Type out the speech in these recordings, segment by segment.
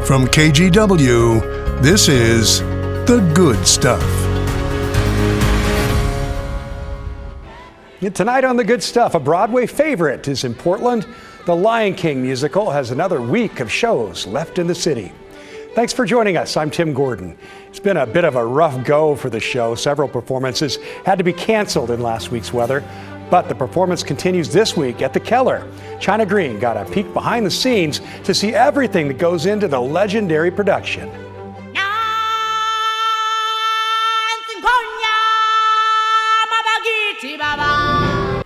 From KGW, this is The Good Stuff. Tonight on The Good Stuff, a Broadway favorite is in Portland. The Lion King musical has another week of shows left in the city. Thanks for joining us. I'm Tim Gordon. It's been a bit of a rough go for the show. Several performances had to be canceled in last week's weather, but the performance continues this week at the Keller. China Green got a peek behind the scenes to see everything that goes into the legendary production.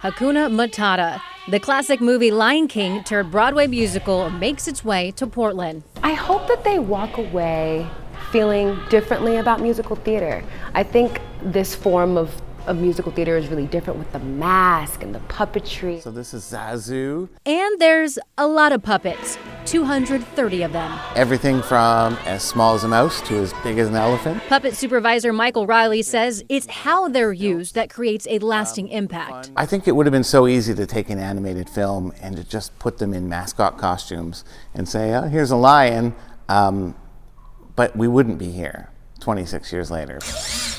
Hakuna Matata. The classic movie Lion King turned Broadway musical makes its way to Portland. I hope that they walk away feeling differently about musical theater. I think this form of musical theater is really different with the mask and the puppetry. So this is Zazu. And there's a lot of puppets, 230 of them. Everything from as small as a mouse to as big as an elephant. Puppet supervisor Michael Riley says it's how they're used that creates a lasting impact. I think it would have been so easy to take an animated film and to just put them in mascot costumes and say, oh, here's a lion, but we wouldn't be here 26 years later.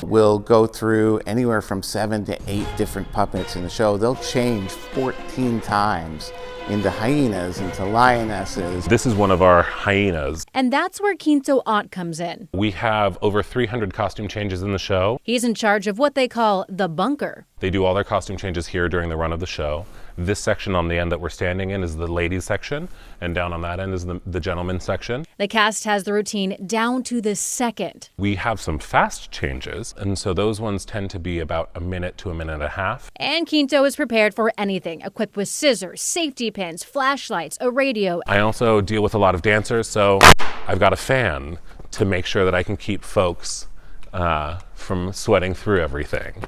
We'll go through anywhere from 7 to 8 different puppets in the show. They'll change 14 times into hyenas, into lionesses. This is one of our hyenas. And that's where Quinto Ott comes in. We have over 300 costume changes in the show. He's in charge of what they call the bunker. They do all their costume changes here during the run of the show. This section on the end that we're standing in is the ladies section, and down on that end is the gentlemen's section. The cast has the routine down to the second. We have some fast changes, and so those ones tend to be about a minute to a minute and a half. And Quinto is prepared for anything, equipped with scissors, safety pins, flashlights, a radio. I also deal with a lot of dancers, so I've got a fan to make sure that I can keep folks from sweating through everything.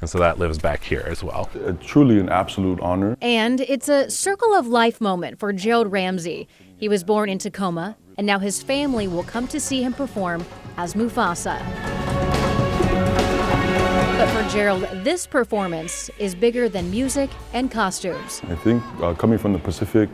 And so that lives back here as well. Truly an absolute honor. And it's a circle of life moment for Gerald Ramsey. He was born in Tacoma, and now his family will come to see him perform as Mufasa. But for Gerald, this performance is bigger than music and costumes. I think coming from the Pacific,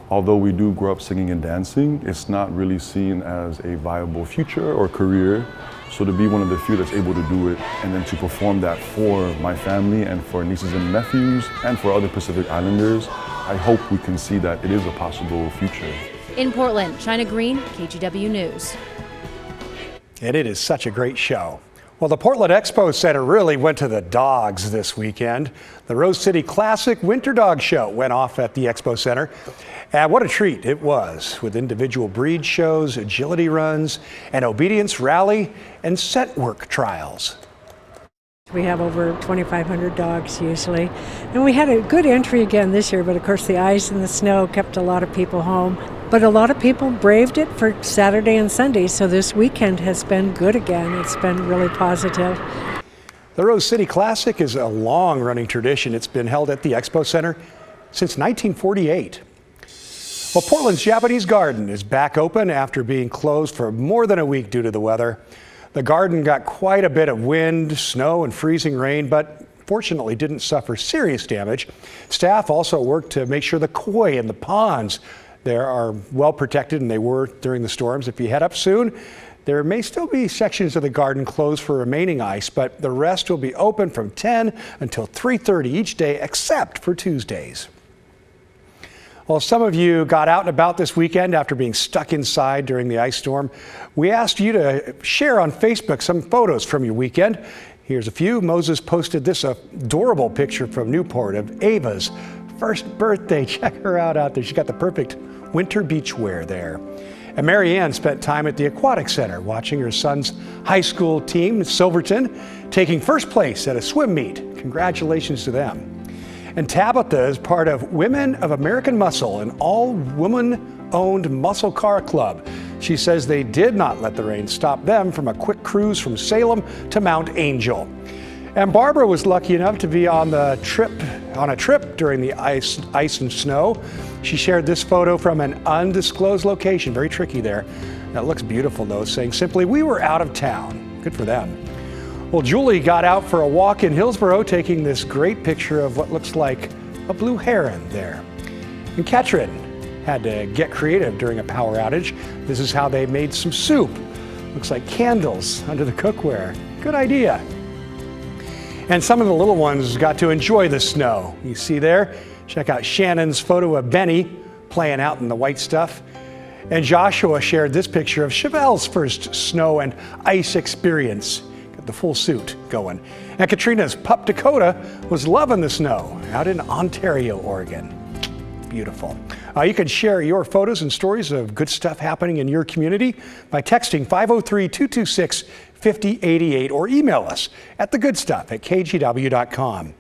although we do grow up singing and dancing, it's not really seen as a viable future or career. So to be one of the few that's able to do it and then to perform that for my family and for nieces and nephews and for other Pacific Islanders, I hope we can see that it is a possible future. In Portland, China Green, KGW News. And it is such a great show. Well, the Portland Expo Center really went to the dogs this weekend. The Rose City Classic Winter Dog Show went off at the Expo Center. And what a treat it was, with individual breed shows, agility runs, an obedience rally, and scent work trials. We have over 2,500 dogs usually. And we had a good entry again this year, but of course the ice and the snow kept a lot of people home. But a lot of people braved it for Saturday and Sunday, so this weekend has been good again. It's been really positive. The Rose City Classic is a long-running tradition. It's been held at the Expo Center since 1948. Well, Portland's Japanese Garden is back open after being closed for more than a week due to the weather. The garden got quite a bit of wind, snow, and freezing rain, but fortunately didn't suffer serious damage. Staff also worked to make sure the koi and the ponds there are well protected, and they were during the storms. If you head up soon, there may still be sections of the garden closed for remaining ice, but the rest will be open from 10 until 3:30 each day, except for Tuesdays. Well, some of you got out and about this weekend after being stuck inside during the ice storm. We asked you to share on Facebook some photos from your weekend. Here's a few. Moses posted this adorable picture from Newport of Ava's first birthday. Check her out there. She's got the perfect winter beach wear there. And Marianne spent time at the Aquatic Center watching her son's high school team, Silverton, taking first place at a swim meet. Congratulations to them. And Tabitha is part of Women of American Muscle, an all-woman-owned muscle car club. She says they did not let the rain stop them from a quick cruise from Salem to Mount Angel. And Barbara was lucky enough to be on a trip during the ice and snow. She shared this photo from an undisclosed location, very tricky there. That looks beautiful though, saying simply, "We were out of town." Good for them. Well, Julie got out for a walk in Hillsborough, taking this great picture of what looks like a blue heron there. And Ketrin had to get creative during a power outage. This is how they made some soup. Looks like candles under the cookware. Good idea. And some of the little ones got to enjoy the snow. You see there? Check out Shannon's photo of Benny playing out in the white stuff. And Joshua shared this picture of Chevelle's first snow and ice experience. Got the full suit going. And Katrina's pup Dakota was loving the snow out in Ontario, Oregon. Beautiful. You can share your photos and stories of good stuff happening in your community by texting 503-226-5088 or email us at thegoodstuff@kgw.com.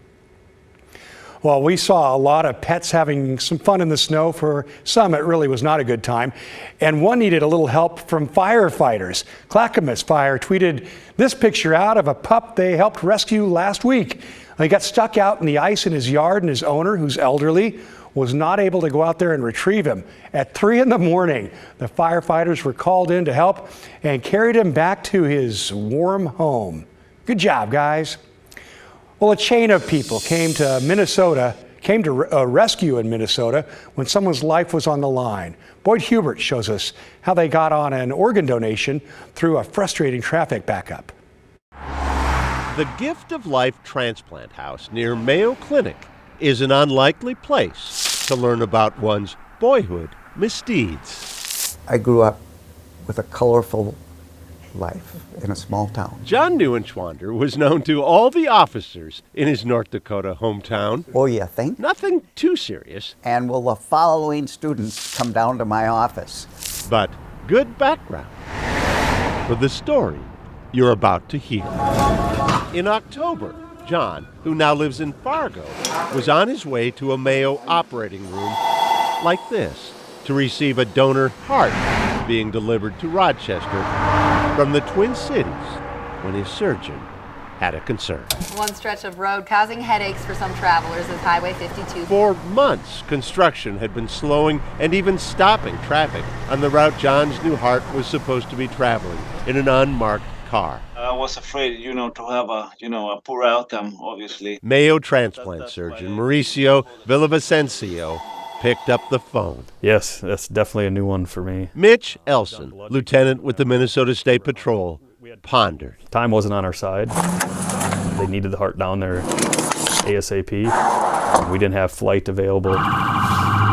Well, we saw a lot of pets having some fun in the snow. For some, it really was not a good time. And one needed a little help from firefighters. Clackamas Fire tweeted this picture out of a pup they helped rescue last week. He got stuck out in the ice in his yard, and his owner, who's elderly, was not able to go out there and retrieve him. At 3 in the morning, the firefighters were called in to help and carried him back to his warm home. Good job, guys. Well, a chain of people came to rescue in Minnesota when someone's life was on the line. Boyd Hubert shows us how they got on an organ donation through a frustrating traffic backup. The Gift of Life Transplant House near Mayo Clinic is an unlikely place to learn about one's boyhood misdeeds. I grew up with a colorful life in a small town. John Neuenschwander was known to all the officers in his North Dakota hometown. Oh, you think? Nothing too serious. And will the following students come down to my office? But good background for the story you're about to hear. In October, John, who now lives in Fargo, was on his way to a Mayo operating room like this to receive a donor heart being delivered to Rochester from the Twin Cities when his surgeon had a concern. One stretch of road causing headaches for some travelers is Highway 52. For months, construction had been slowing and even stopping traffic on the route John's new heart was supposed to be traveling in an unmarked car. I was afraid, to have a poor outcome, obviously. Mayo transplant surgeon Mauricio Villavicencio picked up the phone. Yes, that's definitely a new one for me. Mitch Elson, lieutenant with the Minnesota State Patrol, pondered. Time wasn't on our side. They needed the heart down there ASAP. We didn't have flight available.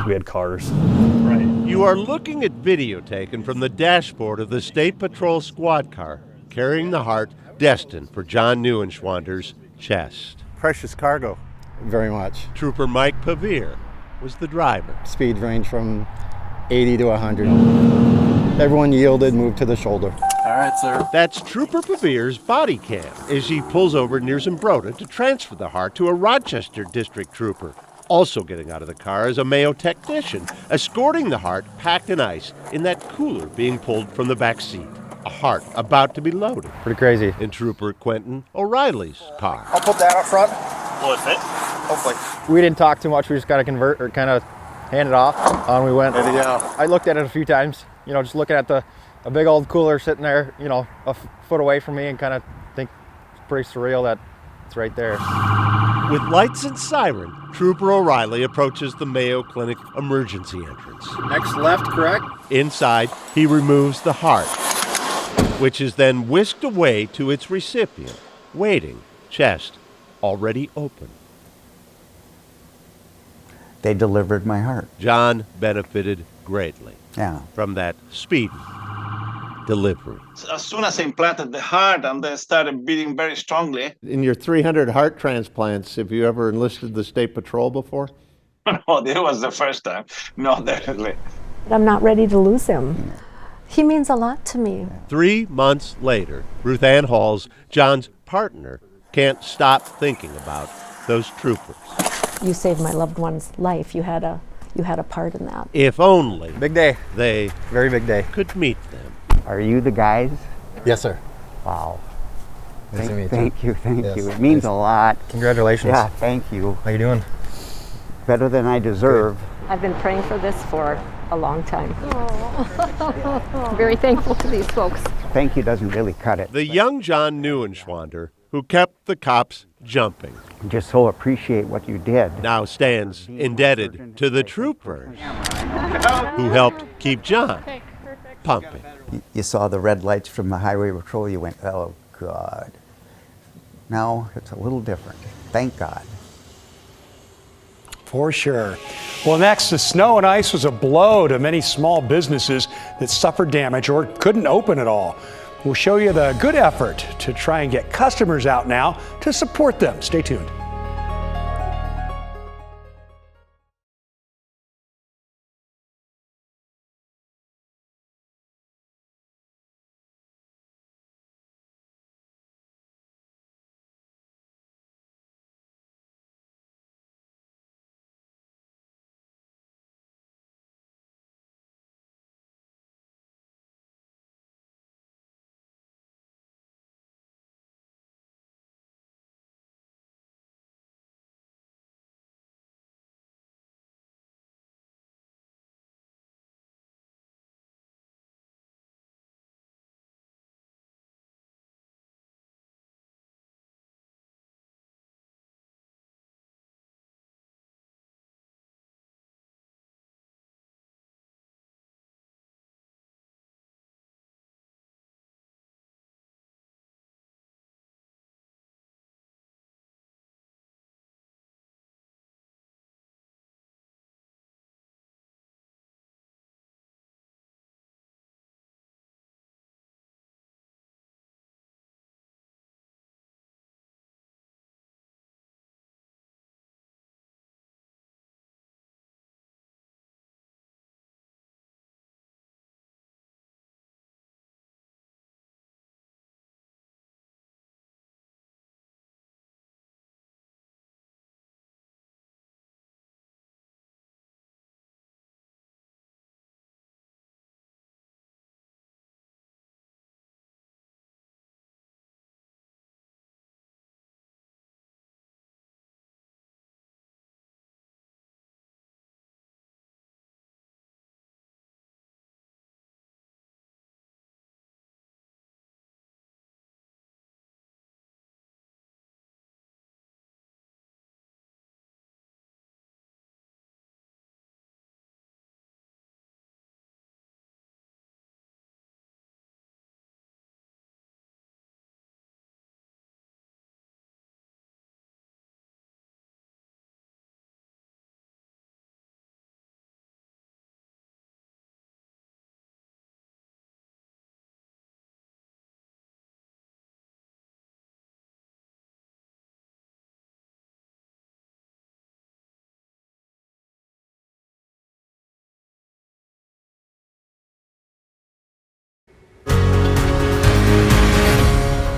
We had cars. Right. You are looking at video taken from the dashboard of the State Patrol squad car carrying the heart destined for John Neuenschwander's chest. Precious cargo. Very much. Trooper Mike Pavir was the driver. Speed range from 80 to 100. Everyone yielded, moved to the shoulder. All right, sir. That's Trooper Pavir's body cam as he pulls over near Zimbrota to transfer the heart to a Rochester district trooper. Also getting out of the car is a Mayo technician, escorting the heart packed in ice in that cooler being pulled from the back seat. A heart about to be loaded. Pretty crazy. In Trooper Quentin O'Reilly's car. I'll put that up front. Will it fit? Hopefully. We didn't talk too much. We just got to convert or kind of hand it off. On we went. I looked at it a few times, just looking at a big old cooler sitting there, a foot away from me and kind of think it's pretty surreal that it's right there. With lights and siren, Trooper O'Reilly approaches the Mayo Clinic emergency entrance. Next left, correct? Inside, he removes the heart, which is then whisked away to its recipient, waiting, chest already open. They delivered my heart. John benefited greatly from that speedy delivery. As soon as I implanted the heart and they started beating very strongly. In your 300 heart transplants, have you ever enlisted the State Patrol before? No, this was the first time. No, definitely. I'm not ready to lose him. He means a lot to me. 3 months later, Ruth Ann Halls, John's partner, can't stop thinking about those troopers. You saved my loved one's life. You had a part in that. If only big day. They very big day. Could meet them. Are you the guys? Yes, sir. Wow. Nice to meet you. Thank you. It means a lot. Congratulations. Yeah, thank you. How you doing? Better than I deserve. I've been praying for this for a long time. I'm very thankful to these folks. Thank you doesn't really cut it. The young John Neuenschwander, who kept the cops jumping. Just so appreciate what you did. Now stands indebted to the troopers who helped keep John pumping. You saw the red lights from the highway patrol, you went, oh God. Now it's a little different. Thank God. For sure. Well, next, the snow and ice was a blow to many small businesses that suffered damage or couldn't open at all. We'll show you the good effort to try and get customers out now to support them. Stay tuned.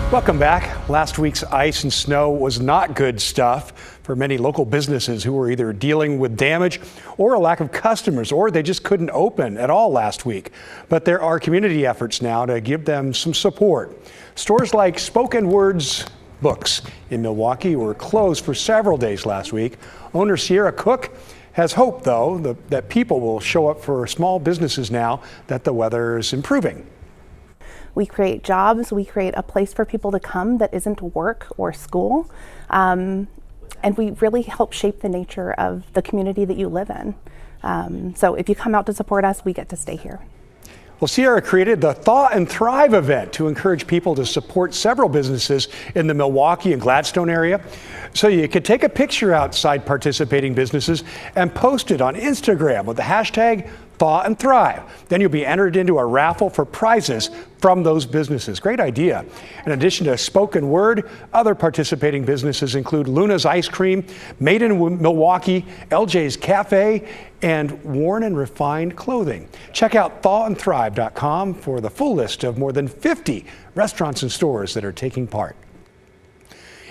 Welcome back. Last week's ice and snow was not good stuff for many local businesses who were either dealing with damage or a lack of customers, or they just couldn't open at all last week. But there are community efforts now to give them some support. Stores like Spoken Words Books in Milwaukee were closed for several days last week. Owner Sierra Cook has hope, though, that people will show up for small businesses now that the weather is improving. We create jobs, we create a place for people to come that isn't work or school, and we really help shape the nature of the community that you live in. So if you come out to support us, we get to stay here. Well, Sierra created the Thaw and Thrive event to encourage people to support several businesses in the Milwaukee and Gladstone area. So you could take a picture outside participating businesses and post it on Instagram with the hashtag Thaw and Thrive. Then you'll be entered into a raffle for prizes from those businesses. Great idea. In addition to Spoken Word, other participating businesses include Luna's Ice Cream, Made in Milwaukee, LJ's Cafe, and Worn and Refined Clothing. Check out thawandthrive.com for the full list of more than 50 restaurants and stores that are taking part.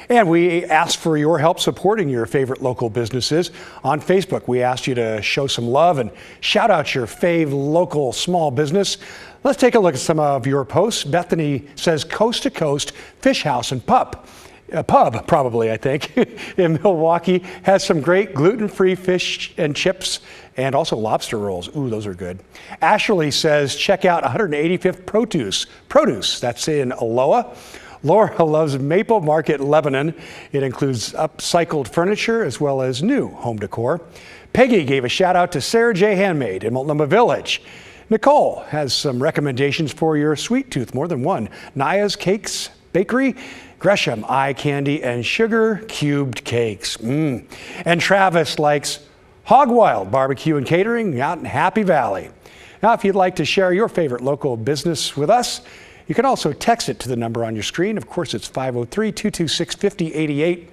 And we asked for your help supporting your favorite local businesses. On Facebook, we asked you to show some love and shout out your fave local small business. Let's take a look at some of your posts. Bethany says Coast to Coast Fish House and Pub, probably, I think, in Milwaukee has some great gluten-free fish and chips and also lobster rolls. Ooh, those are good. Ashley says check out 185th Produce. That's in Aloha. Laura loves Maple Market Lebanon. It includes upcycled furniture as well as new home decor. Peggy gave a shout out to Sarah J. Handmade in Multnomah Village. Nicole has some recommendations for your sweet tooth, more than one. Naya's Cakes Bakery, Gresham Eye Candy, and Sugar Cubed Cakes. And Travis likes Hog Wild Barbecue and Catering out in Happy Valley. Now, if you'd like to share your favorite local business with us, you can also text it to the number on your screen. Of course, it's 503-226-5088.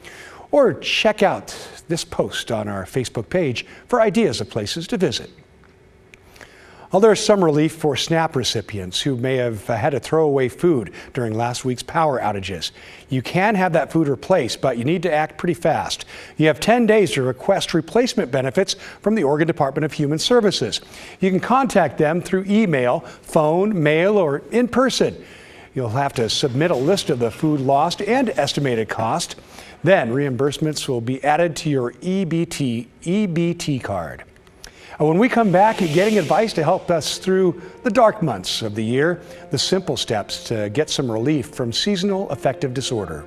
Or check out this post on our Facebook page for ideas of places to visit. Well, there's some relief for SNAP recipients who may have had to throw away food during last week's power outages. You can have that food replaced, but you need to act pretty fast. You have 10 days to request replacement benefits from the Oregon Department of Human Services. You can contact them through email, phone, mail, or in person. You'll have to submit a list of the food lost and estimated cost. Then reimbursements will be added to your EBT card. When we come back, getting advice to help us through the dark months of the year, the simple steps to get some relief from seasonal affective disorder.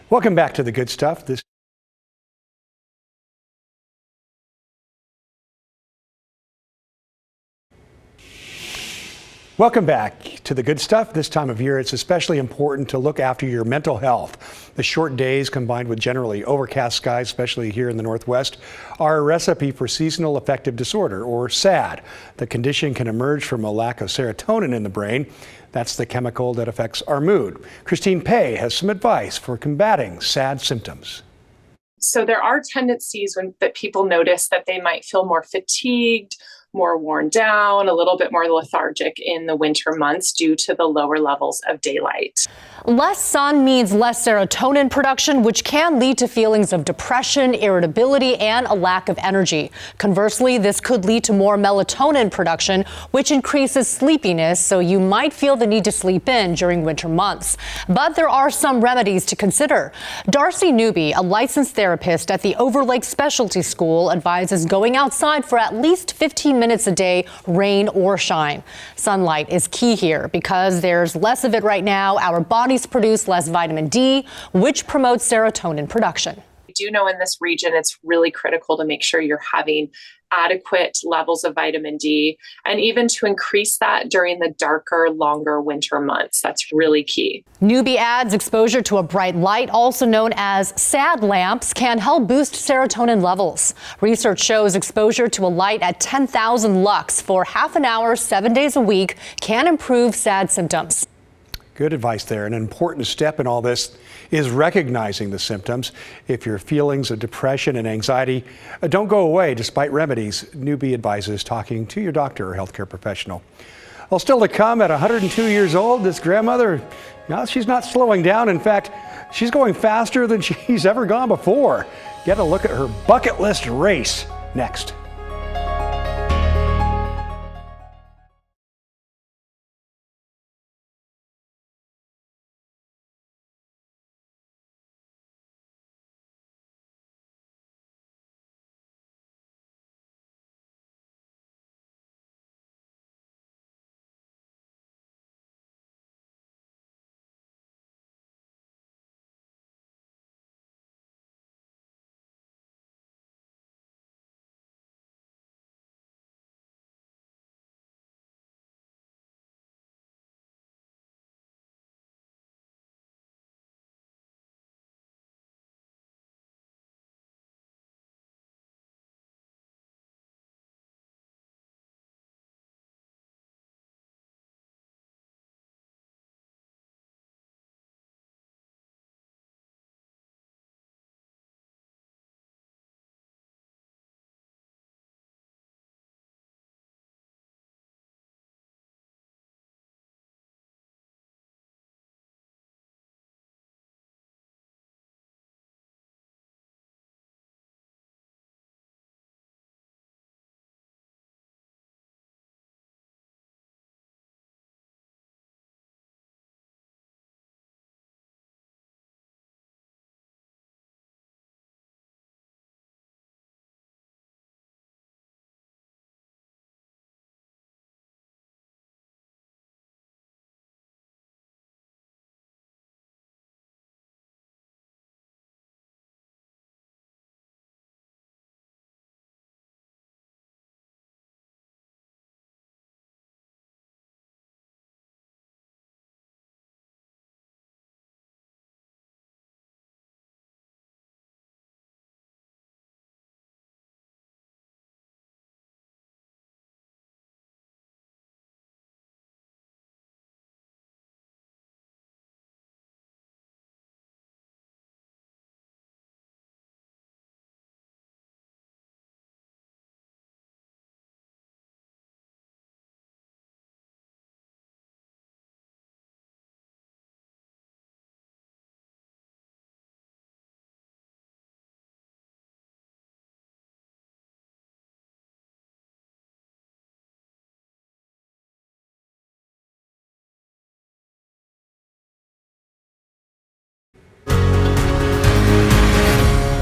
Welcome back to The Good Stuff. Welcome back to The Good Stuff. This time of year, it's especially important to look after your mental health. The short days combined with generally overcast skies, especially here in the Northwest, are a recipe for seasonal affective disorder, or SAD. The condition can emerge from a lack of serotonin in the brain. That's the chemical that affects our mood. Christine Pei has some advice for combating SAD symptoms. So there are tendencies that people notice that they might feel more fatigued, more worn down, a little bit more lethargic in the winter months due to the lower levels of daylight. Less sun means less serotonin production, which can lead to feelings of depression, irritability, and a lack of energy. Conversely, this could lead to more melatonin production, which increases sleepiness, so you might feel the need to sleep in during winter months. But there are some remedies to consider. Darcy Newby, a licensed therapist at the Overlake Specialty School, advises going outside for at least 15 minutes a day, rain or shine. Sunlight is key here because there's less of it right now. Our bodies produce less vitamin D, which promotes serotonin production. We do know in this region it's really critical to make sure you're having adequate levels of vitamin D, and even to increase that during the darker, longer winter months. That's really key. Newbie adds exposure to a bright light, also known as SAD lamps, can help boost serotonin levels. Research shows exposure to a light at 10,000 lux for half an hour, 7 days a week can improve SAD symptoms. Good advice there. An important step in all this is recognizing the symptoms. If your feelings of depression and anxiety don't go away despite remedies, Newbie advises talking to your doctor or healthcare professional. Well, still to come, at 102 years old, this grandmother, she's not slowing down. In fact, she's going faster than she's ever gone before. Get a look at her bucket list race next.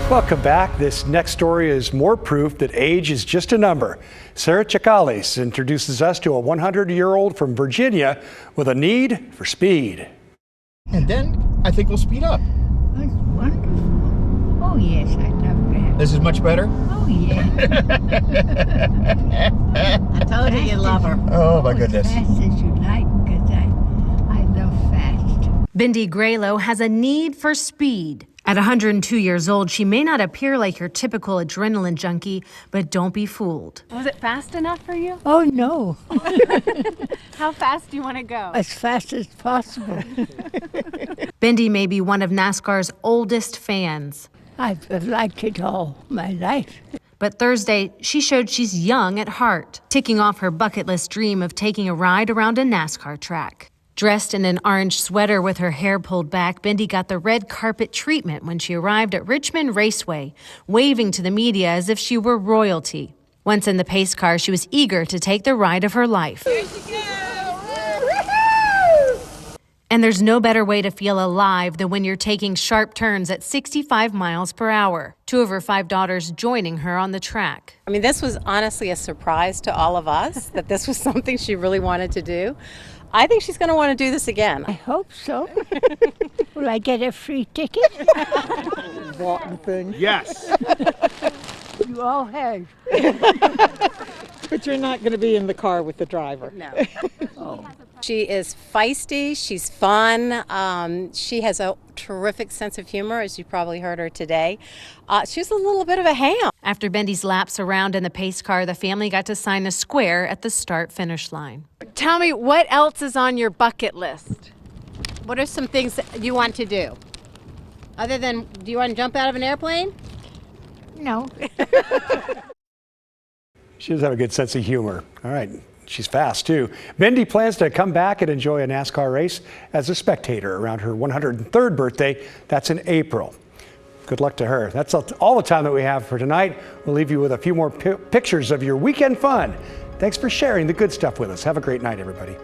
Welcome back. This next story is more proof that age is just a number. Sarah Chakalis introduces us to a 100-year-old from Virginia with a need for speed. And then I think we'll speed up. That's wonderful. Oh, yes, I love that. This is much better? Oh, yeah. I told you you love her. Oh, my goodness. As fast as you like, because I love fast. Bindi Graylow has a need for speed. At 102 years old, she may not appear like your typical adrenaline junkie, but don't be fooled. Was it fast enough for you? Oh, no. How fast do you want to go? As fast as possible. Bindi may be one of NASCAR's oldest fans. I've liked it all my life. But Thursday, she showed she's young at heart, ticking off her bucket list dream of taking a ride around a NASCAR track. Dressed in an orange sweater with her hair pulled back, Bindi got the red carpet treatment when she arrived at Richmond Raceway, waving to the media as if she were royalty. Once in the pace car, she was eager to take the ride of her life. And there's no better way to feel alive than when you're taking sharp turns at 65 miles per hour. 2 of her 5 daughters joining her on the track. I mean, this was honestly a surprise to all of us that this was something she really wanted to do. I think she's going to want to do this again. I hope so. Will I get a free ticket? Important thing. Yes. You all have. But you're not going to be in the car with the driver. No. She is feisty, she's fun, she has a terrific sense of humor, as you probably heard her today. She's a little bit of a ham. After Bendy's laps around in the pace car, the family got to sign a square at the start-finish line. Tell me, what else is on your bucket list? What are some things that you want to do? Other than, do you want to jump out of an airplane? No. She does have a good sense of humor. All right. She's fast, too. Bendy plans to come back and enjoy a NASCAR race as a spectator around her 103rd birthday. That's in April. Good luck to her. That's all the time that we have for tonight. We'll leave you with a few more pictures of your weekend fun. Thanks for sharing the good stuff with us. Have a great night, everybody.